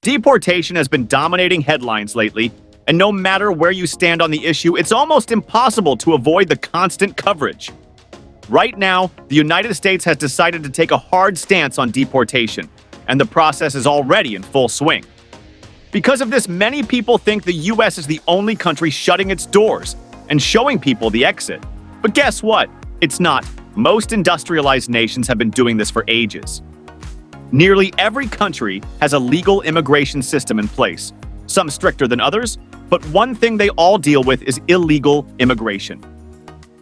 Deportation has been dominating headlines lately, and no matter where you stand on the issue, it's almost impossible to avoid the constant coverage. Right now, the United States has decided to take a hard stance on deportation, and the process is already in full swing. Because of this, many people think the US is the only country shutting its doors and showing people the exit. But guess what? It's not. Most industrialized nations have been doing this for ages. Nearly every country has a legal immigration system in place, some stricter than others, but one thing they all deal with is illegal immigration.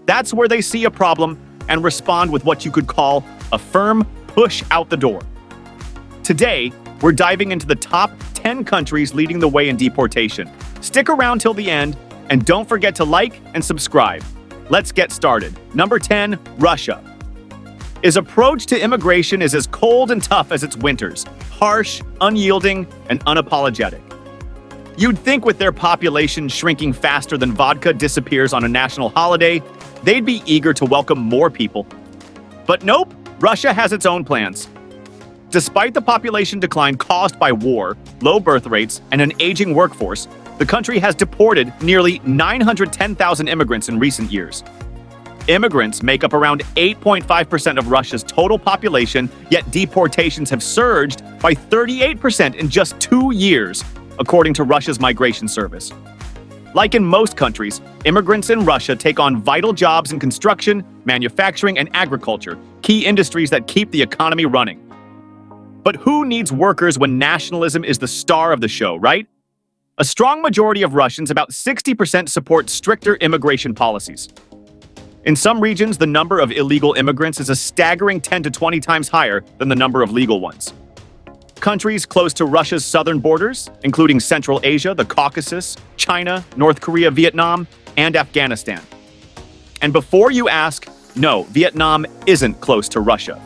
That's where they see a problem and respond with what you could call a firm push out the door. Today, we're diving into the top 10 countries leading the way in deportation. Stick around till the end, and don't forget to like and subscribe. Let's get started. Number 10, Russia. Its approach to immigration is as cold and tough as its winters, harsh, unyielding, and unapologetic. You'd think with their population shrinking faster than vodka disappears on a national holiday, they'd be eager to welcome more people. But nope, Russia has its own plans. Despite the population decline caused by war, low birth rates, and an aging workforce, the country has deported nearly 910,000 immigrants in recent years. Immigrants make up around 8.5% of Russia's total population, yet deportations have surged by 38% in just 2 years, according to Russia's migration service. Like in most countries, immigrants in Russia take on vital jobs in construction, manufacturing, and agriculture, key industries that keep the economy running. But who needs workers when nationalism is the star of the show, right? A strong majority of Russians, about 60%, support stricter immigration policies. In some regions, the number of illegal immigrants is a staggering 10 to 20 times higher than the number of legal ones. Countries close to Russia's southern borders, including Central Asia, the Caucasus, China, North Korea, Vietnam, and Afghanistan. And before you ask, no, Vietnam isn't close to Russia.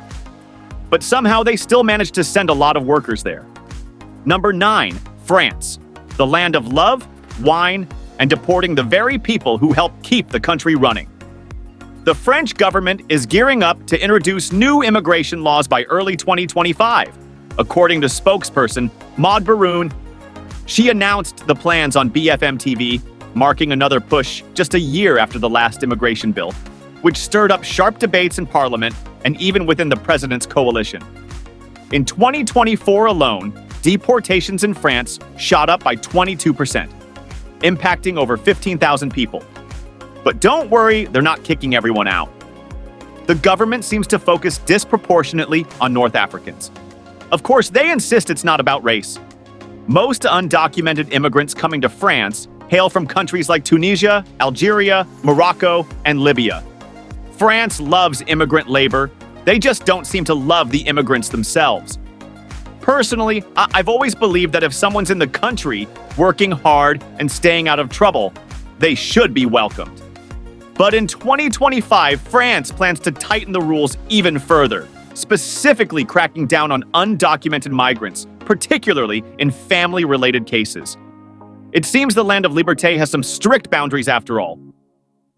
But somehow they still manage to send a lot of workers there. Number 9, France, the land of love, wine, and deporting the very people who help keep the country running. The French government is gearing up to introduce new immigration laws by early 2025, according to spokesperson Maud Baroun. She announced the plans on BFM TV, marking another push just a year after the last immigration bill, which stirred up sharp debates in Parliament and even within the president's coalition. In 2024 alone, deportations in France shot up by 22%, impacting over 15,000 people. But don't worry, they're not kicking everyone out. The government seems to focus disproportionately on North Africans. Of course, they insist it's not about race. Most undocumented immigrants coming to France hail from countries like Tunisia, Algeria, Morocco, and Libya. France loves immigrant labor. They just don't seem to love the immigrants themselves. Personally, I've always believed that if someone's in the country, working hard and staying out of trouble, they should be welcomed. But in 2025, France plans to tighten the rules even further, specifically cracking down on undocumented migrants, particularly in family-related cases. It seems the land of liberté has some strict boundaries after all.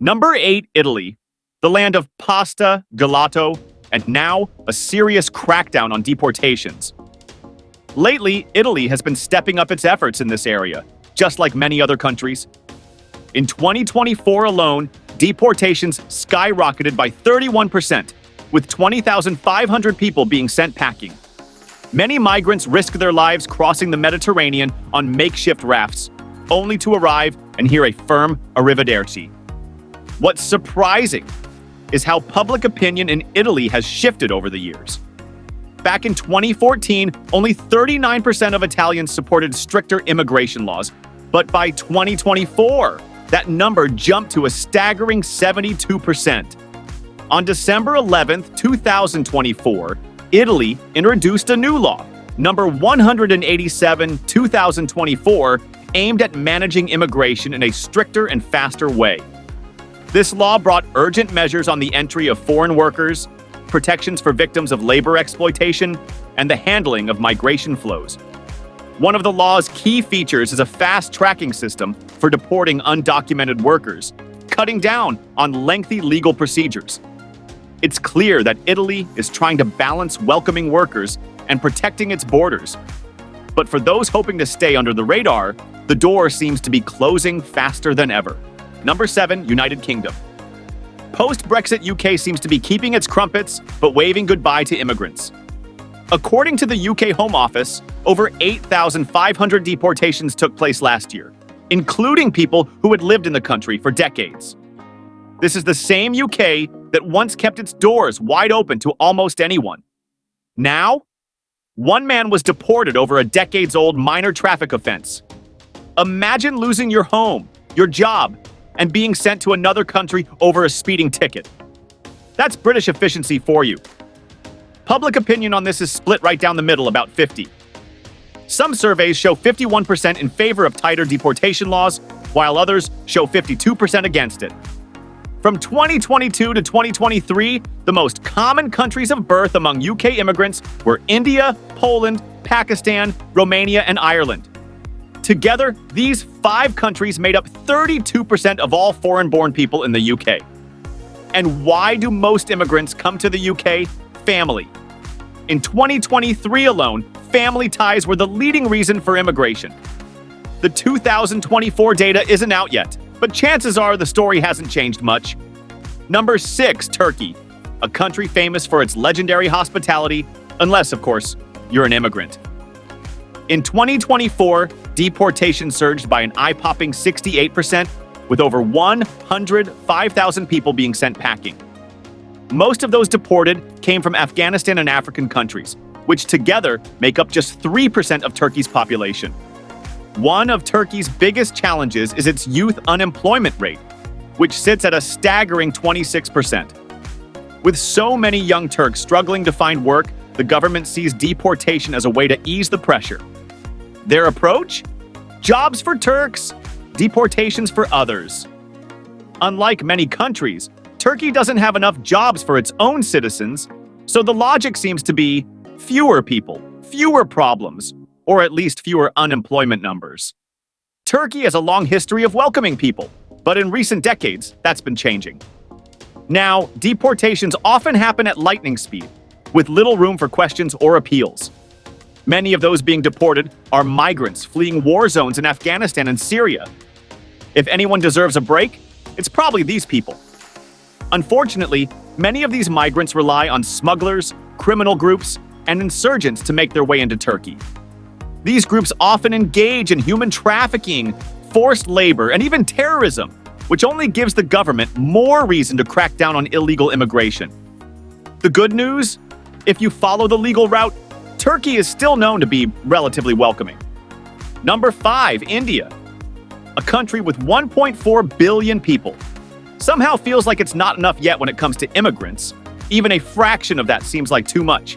Number 8, Italy, the land of pasta, gelato, and now a serious crackdown on deportations. Lately, Italy has been stepping up its efforts in this area, just like many other countries. In 2024 alone, deportations skyrocketed by 31%, with 20,500 people being sent packing. Many migrants risk their lives crossing the Mediterranean on makeshift rafts, only to arrive and hear a firm arrivederci. What's surprising is how public opinion in Italy has shifted over the years. Back in 2014, only 39% of Italians supported stricter immigration laws, but by 2024, that number jumped to a staggering 72%. On December 11, 2024, Italy introduced a new law, number 187, 2024, aimed at managing immigration in a stricter and faster way. This law brought urgent measures on the entry of foreign workers, protections for victims of labor exploitation, and the handling of migration flows. One of the law's key features is a fast tracking system for deporting undocumented workers, cutting down on lengthy legal procedures. It's clear that Italy is trying to balance welcoming workers and protecting its borders. But for those hoping to stay under the radar, the door seems to be closing faster than ever. Number 7, United Kingdom. Post-Brexit UK seems to be keeping its crumpets, but waving goodbye to immigrants. According to the UK Home Office, over 8,500 deportations took place last year, including people who had lived in the country for decades. This is the same UK that once kept its doors wide open to almost anyone. Now, one man was deported over a decades-old minor traffic offense. Imagine losing your home, your job, and being sent to another country over a speeding ticket. That's British efficiency for you. Public opinion on this is split right down the middle, about 50. Some surveys show 51% in favor of tighter deportation laws, while others show 52% against it. From 2022 to 2023, the most common countries of birth among UK immigrants were India, Poland, Pakistan, Romania, and Ireland. Together, these 5 countries made up 32% of all foreign-born people in the UK. And why do most immigrants come to the UK? Family. In 2023 alone, family ties were the leading reason for immigration. The 2024 data isn't out yet, but chances are the story hasn't changed much. Number 6, Turkey, a country famous for its legendary hospitality, unless, of course, you're an immigrant. In 2024, deportation surged by an eye-popping 68%, with over 105,000 people being sent packing. Most of those deported came from Afghanistan and African countries, which together make up just 3% of Turkey's population. One of Turkey's biggest challenges is its youth unemployment rate, which sits at a staggering 26%. With so many young Turks struggling to find work, the government sees deportation as a way to ease the pressure. Their approach? Jobs for Turks, deportations for others. Unlike many countries, Turkey doesn't have enough jobs for its own citizens, so the logic seems to be fewer people, fewer problems, or at least fewer unemployment numbers. Turkey has a long history of welcoming people, but in recent decades, that's been changing. Now, deportations often happen at lightning speed, with little room for questions or appeals. Many of those being deported are migrants fleeing war zones in Afghanistan and Syria. If anyone deserves a break, it's probably these people. Unfortunately, many of these migrants rely on smugglers, criminal groups, and insurgents to make their way into Turkey. These groups often engage in human trafficking, forced labor, and even terrorism, which only gives the government more reason to crack down on illegal immigration. The good news? If you follow the legal route, Turkey is still known to be relatively welcoming. Number 5, India. A country with 1.4 billion people. Somehow feels like it's not enough yet when it comes to immigrants. Even a fraction of that seems like too much.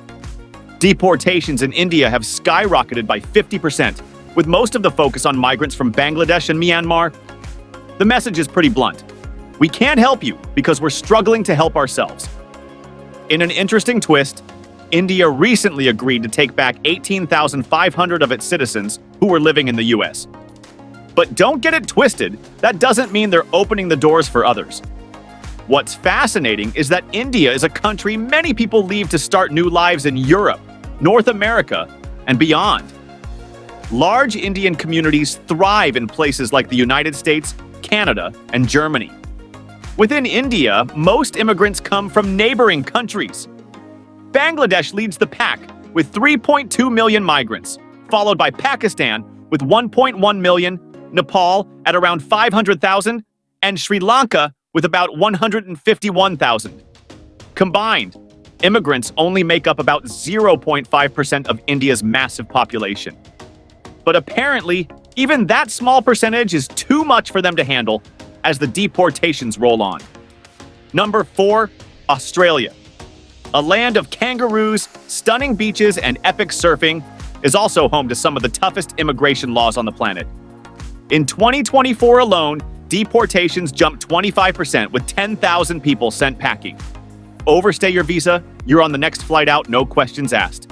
Deportations in India have skyrocketed by 50%, with most of the focus on migrants from Bangladesh and Myanmar. The message is pretty blunt. We can't help you because we're struggling to help ourselves. In an interesting twist, India recently agreed to take back 18,500 of its citizens who were living in the US. But don't get it twisted, that doesn't mean they're opening the doors for others. What's fascinating is that India is a country many people leave to start new lives in Europe, North America, and beyond. Large Indian communities thrive in places like the United States, Canada, and Germany. Within India, most immigrants come from neighboring countries. Bangladesh leads the pack with 3.2 million migrants, followed by Pakistan with 1.1 million, Nepal at around 500,000, and Sri Lanka with about 151,000. Combined, immigrants only make up about 0.5% of India's massive population. But apparently, even that small percentage is too much for them to handle as the deportations roll on. Number 4, Australia. A land of kangaroos, stunning beaches, and epic surfing, is also home to some of the toughest immigration laws on the planet. In 2024 alone, deportations jumped 25% with 10,000 people sent packing. Overstay your visa, you're on the next flight out, no questions asked.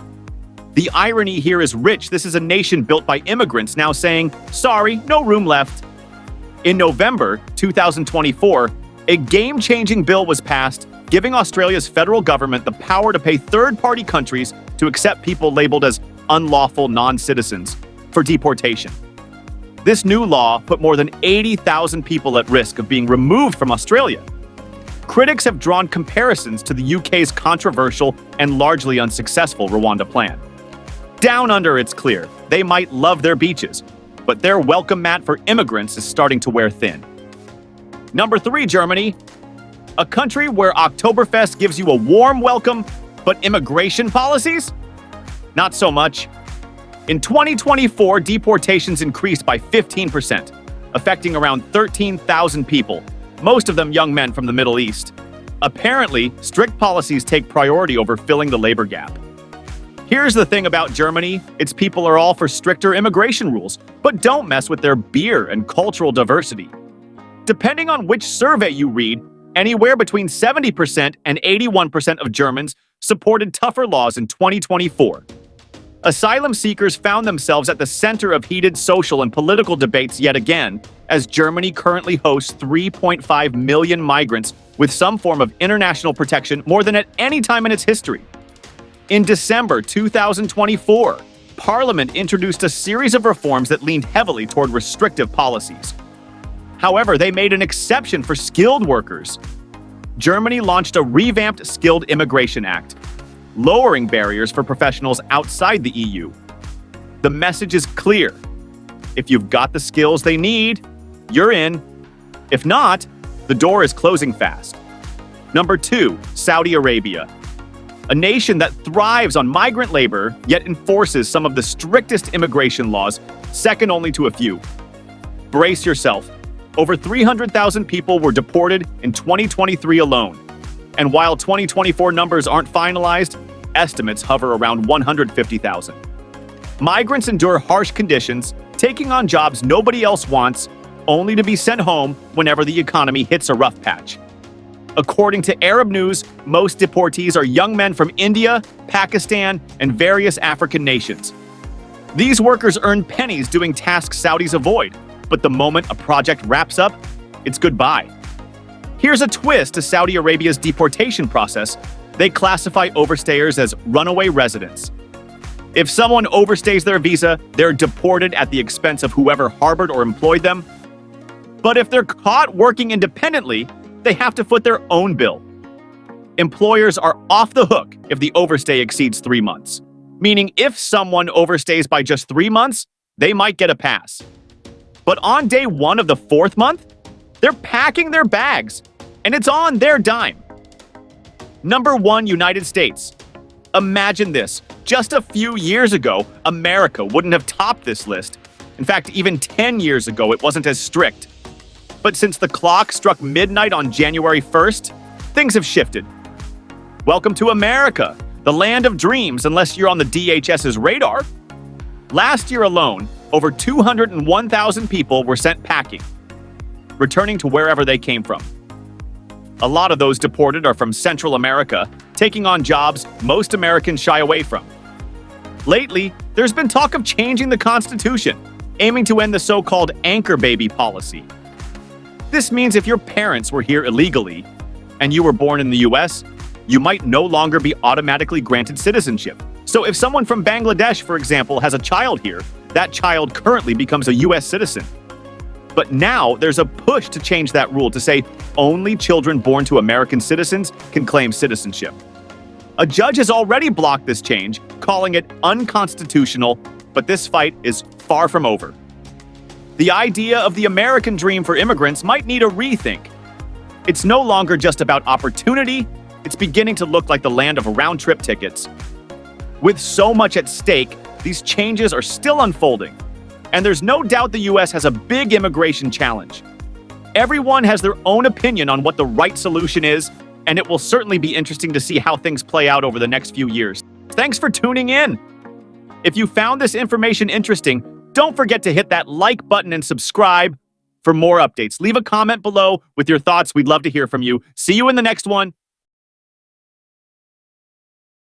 The irony here is rich. This is a nation built by immigrants now saying, sorry, no room left. In November 2024, a game-changing bill was passed giving Australia's federal government the power to pay third-party countries to accept people labeled as unlawful non-citizens for deportation. This new law put more than 80,000 people at risk of being removed from Australia. Critics have drawn comparisons to the UK's controversial and largely unsuccessful Rwanda plan. Down under, it's clear, they might love their beaches, but their welcome mat for immigrants is starting to wear thin. Number 3, Germany. A country where Oktoberfest gives you a warm welcome, but immigration policies? Not so much. In 2024, deportations increased by 15%, affecting around 13,000 people, most of them young men from the Middle East. Apparently, strict policies take priority over filling the labor gap. Here's the thing about Germany, its people are all for stricter immigration rules, but don't mess with their beer and cultural diversity. Depending on which survey you read, anywhere between 70% and 81% of Germans supported tougher laws in 2024. Asylum seekers found themselves at the center of heated social and political debates yet again, as Germany currently hosts 3.5 million migrants with some form of international protection more than at any time in its history. In December 2024, Parliament introduced a series of reforms that leaned heavily toward restrictive policies. However, they made an exception for skilled workers. Germany launched a revamped Skilled Immigration Act, lowering barriers for professionals outside the EU. The message is clear. If you've got the skills they need, you're in. If not, the door is closing fast. Number 2, Saudi Arabia. A nation that thrives on migrant labor, yet enforces some of the strictest immigration laws, second only to a few. Brace yourself. Over 300,000 people were deported in 2023 alone. And while 2024 numbers aren't finalized, estimates hover around 150,000. Migrants endure harsh conditions, taking on jobs nobody else wants, only to be sent home whenever the economy hits a rough patch. According to Arab News, most deportees are young men from India, Pakistan, and various African nations. These workers earn pennies doing tasks Saudis avoid, but the moment a project wraps up, it's goodbye. Here's a twist to Saudi Arabia's deportation process. They classify overstayers as runaway residents. If someone overstays their visa, they're deported at the expense of whoever harbored or employed them. But if they're caught working independently, they have to foot their own bill. Employers are off the hook if the overstay exceeds 3 months. Meaning if someone overstays by just 3 months, they might get a pass. But on day 1 of the 4th month, they're packing their bags, and it's on their dime. Number 1, United States. Imagine this. Just a few years ago, America wouldn't have topped this list. In fact, even 10 years ago, it wasn't as strict. But since the clock struck midnight on January 1st, things have shifted. Welcome to America, the land of dreams unless you're on the DHS's radar. Last year alone, over 201,000 people were sent packing, returning to wherever they came from. A lot of those deported are from Central America, taking on jobs most Americans shy away from. Lately, there's been talk of changing the Constitution, aiming to end the so-called anchor baby policy. This means if your parents were here illegally and you were born in the US, you might no longer be automatically granted citizenship. So if someone from Bangladesh, for example, has a child here, that child currently becomes a US citizen. But now there's a push to change that rule to say only children born to American citizens can claim citizenship. A judge has already blocked this change, calling it unconstitutional, but this fight is far from over. The idea of the American dream for immigrants might need a rethink. It's no longer just about opportunity, it's beginning to look like the land of round-trip tickets. With so much at stake, these changes are still unfolding. And there's no doubt the US has a big immigration challenge. Everyone has their own opinion on what the right solution is, and it will certainly be interesting to see how things play out over the next few years. Thanks for tuning in. If you found this information interesting, don't forget to hit that like button and subscribe. For more updates, leave a comment below with your thoughts. We'd love to hear from you. See you in the next one.